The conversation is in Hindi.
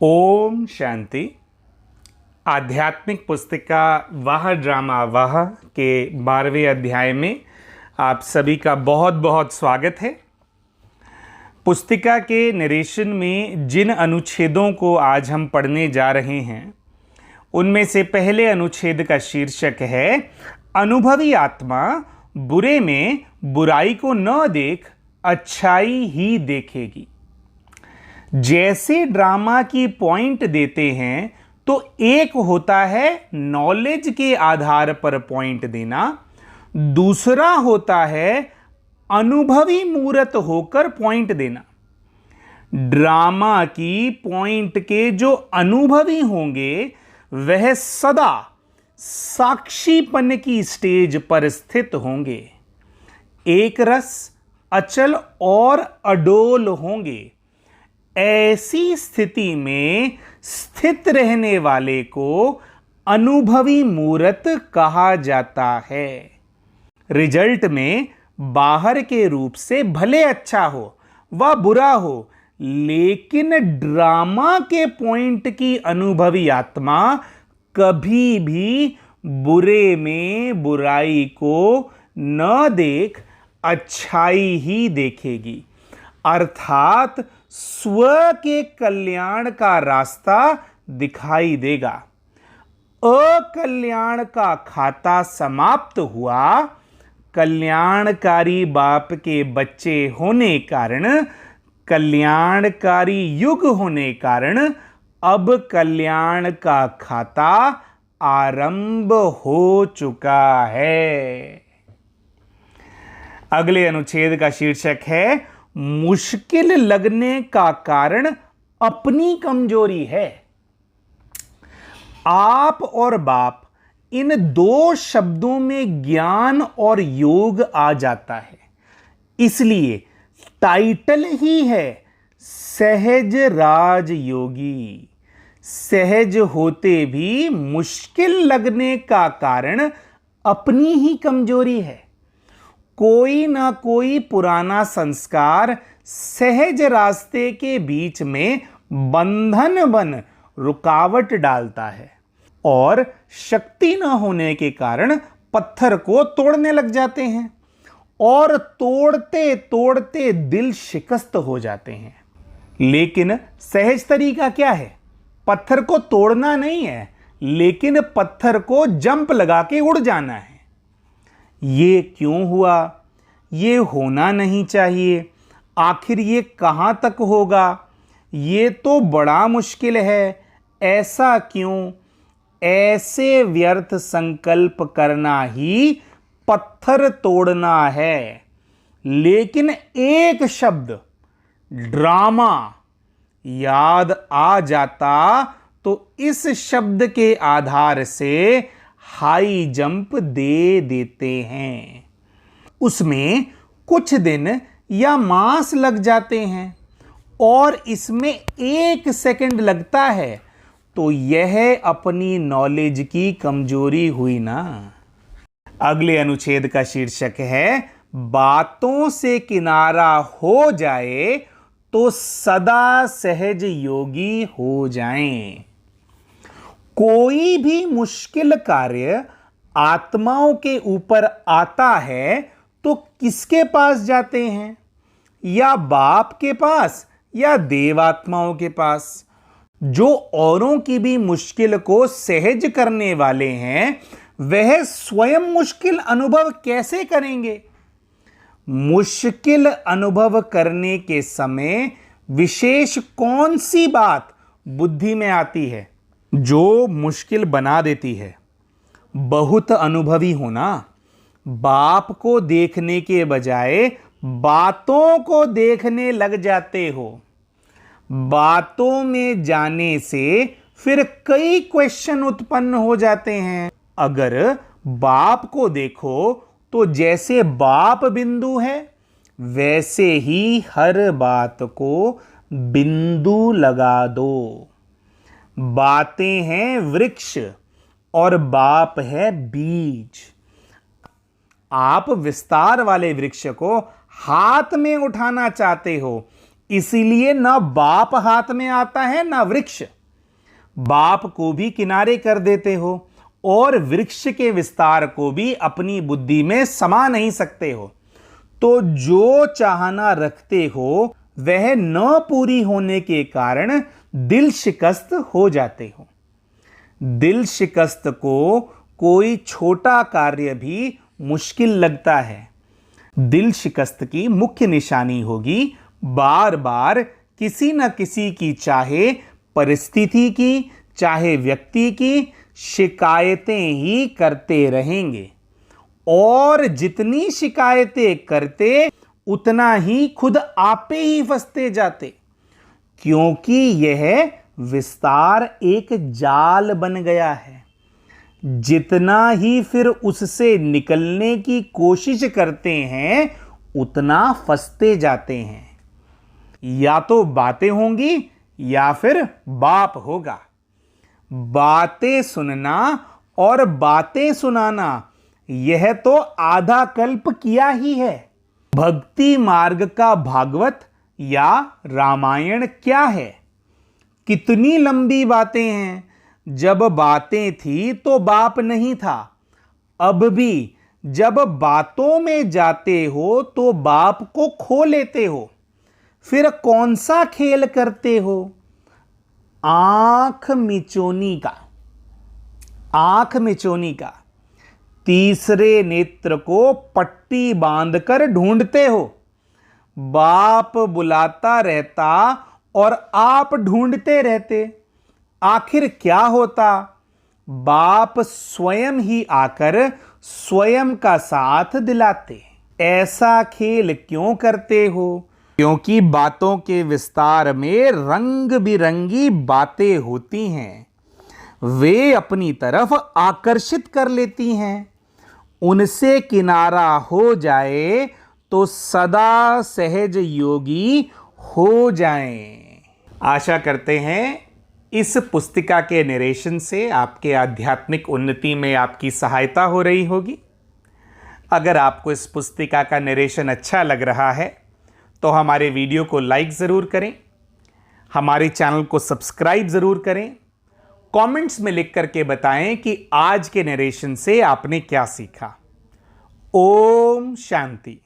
ओम शांति। आध्यात्मिक पुस्तिका वाह ड्रामा वाह के 12वें अध्याय में आप सभी का बहुत बहुत स्वागत है। पुस्तिका के नरेशन में जिन अनुच्छेदों को आज हम पढ़ने जा रहे हैं उनमें से पहले अनुच्छेद का शीर्षक है अनुभवी आत्मा बुरे में बुराई को न देख अच्छाई ही देखेगी। जैसे ड्रामा की पॉइंट देते हैं तो एक होता है नॉलेज के आधार पर पॉइंट देना, दूसरा होता है अनुभवी मूर्त होकर पॉइंट देना। ड्रामा की पॉइंट के जो अनुभवी होंगे वह सदा साक्षीपन की स्टेज पर स्थित होंगे, एक रस अचल और अडोल होंगे। ऐसी स्थिति में स्थित रहने वाले को अनुभवी मूर्त कहा जाता है। रिजल्ट में बाहर के रूप से भले अच्छा हो व बुरा हो, लेकिन ड्रामा के पॉइंट की अनुभवी आत्मा कभी भी बुरे में बुराई को न देख अच्छाई ही देखेगी, अर्थात स्व के कल्याण का रास्ता दिखाई देगा। अकल्याण का खाता समाप्त हुआ। कल्याणकारी बाप के बच्चे होने कारण, कल्याणकारी युग होने कारण अब कल्याण का खाता आरंभ हो चुका है। अगले अनुच्छेद का शीर्षक है मुश्किल लगने का कारण अपनी कमजोरी है। आप और बाप, इन दो शब्दों में ज्ञान और योग आ जाता है, इसलिए टाइटल ही है सहज राज योगी। सहज होते भी मुश्किल लगने का कारण अपनी ही कमजोरी है। कोई ना कोई पुराना संस्कार सहज रास्ते के बीच में बंधन बन रुकावट डालता है और शक्ति न होने के कारण पत्थर को तोड़ने लग जाते हैं और तोड़ते तोड़ते दिल शिकस्त हो जाते हैं। लेकिन सहज तरीका क्या है? पत्थर को तोड़ना नहीं है, लेकिन पत्थर को जंप लगा के उड़ जाना है। ये क्यों हुआ? ये होना नहीं चाहिए। आखिर ये कहां तक होगा? ये तो बड़ा मुश्किल है। ऐसा क्यों? ऐसे व्यर्थ संकल्प करना ही पत्थर तोड़ना है। लेकिन एक शब्द ड्रामा याद आ जाता तो इस शब्द के आधार से हाई जंप दे देते हैं। उसमें कुछ दिन या मास लग जाते हैं और इसमें 1 सेकंड लगता है, तो यह अपनी नॉलेज की कमजोरी हुई ना। अगले अनुच्छेद का शीर्षक है बातों से किनारा हो जाए तो सदा सहज योगी हो जाएं। कोई भी मुश्किल कार्य आत्माओं के ऊपर आता है तो किसके पास जाते हैं? या बाप के पास या देवात्माओं के पास। जो औरों की भी मुश्किल को सहज करने वाले हैं, वह स्वयं मुश्किल अनुभव कैसे करेंगे? मुश्किल अनुभव करने के समय विशेष कौन सी बात बुद्धि में आती है जो मुश्किल बना देती है? बहुत अनुभवी होना। बाप को देखने के बजाय बातों को देखने लग जाते हो। बातों में जाने से फिर कई क्वेश्चन उत्पन्न हो जाते हैं। अगर बाप को देखो तो जैसे बाप बिंदु है, वैसे ही हर बात को बिंदु लगा दो। बातें हैं वृक्ष और बाप है बीज। आप विस्तार वाले वृक्ष को हाथ में उठाना चाहते हो, इसीलिए ना बाप हाथ में आता है ना वृक्ष। बाप को भी किनारे कर देते हो और वृक्ष के विस्तार को भी अपनी बुद्धि में समा नहीं सकते हो। तो जो चाहना रखते हो वह न पूरी होने के कारण दिल शिकस्त हो जाते हो। दिल शिकस्त को कोई छोटा कार्य भी मुश्किल लगता है। दिल शिकस्त की मुख्य निशानी होगी बार बार किसी न किसी की, चाहे परिस्थिति की चाहे व्यक्ति की, शिकायतें ही करते रहेंगे और जितनी शिकायतें करते उतना ही खुद आपे ही फंसते जाते, क्योंकि यह विस्तार एक जाल बन गया है। जितना ही फिर उससे निकलने की कोशिश करते हैं उतना फंसते जाते हैं। या तो बातें होंगी या फिर बाप होगा। बातें सुनना और बातें सुनाना यह तो आधा कल्प किया ही है। भक्ति मार्ग का भागवत या रामायण क्या है? कितनी लंबी बातें हैं। जब बातें थी तो बाप नहीं था। अब भी जब बातों में जाते हो तो बाप को खो लेते हो। फिर कौन सा खेल करते हो? आंख मिचोनी का। आंख मिचोनी का। तीसरे नेत्र को पट्टी बांधकर ढूंढते हो। बाप बुलाता रहता और आप ढूंढते रहते। आखिर क्या होता? बाप स्वयं ही आकर स्वयं का साथ दिलाते। ऐसा खेल क्यों करते हो? क्योंकि बातों के विस्तार में रंग बिरंगी बातें होती हैं। वे अपनी तरफ आकर्षित कर लेती हैं। उनसे किनारा हो जाए तो सदा सहज योगी हो जाएं। आशा करते हैं इस पुस्तिका के नरेशन से आपके आध्यात्मिक उन्नति में आपकी सहायता हो रही होगी। अगर आपको इस पुस्तिका का नरेशन अच्छा लग रहा है तो हमारे वीडियो को लाइक ज़रूर करें, हमारे चैनल को सब्सक्राइब ज़रूर करें, कमेंट्स में लिख करके बताएं कि आज के नरेशन से आपने क्या सीखा। ओम शांति।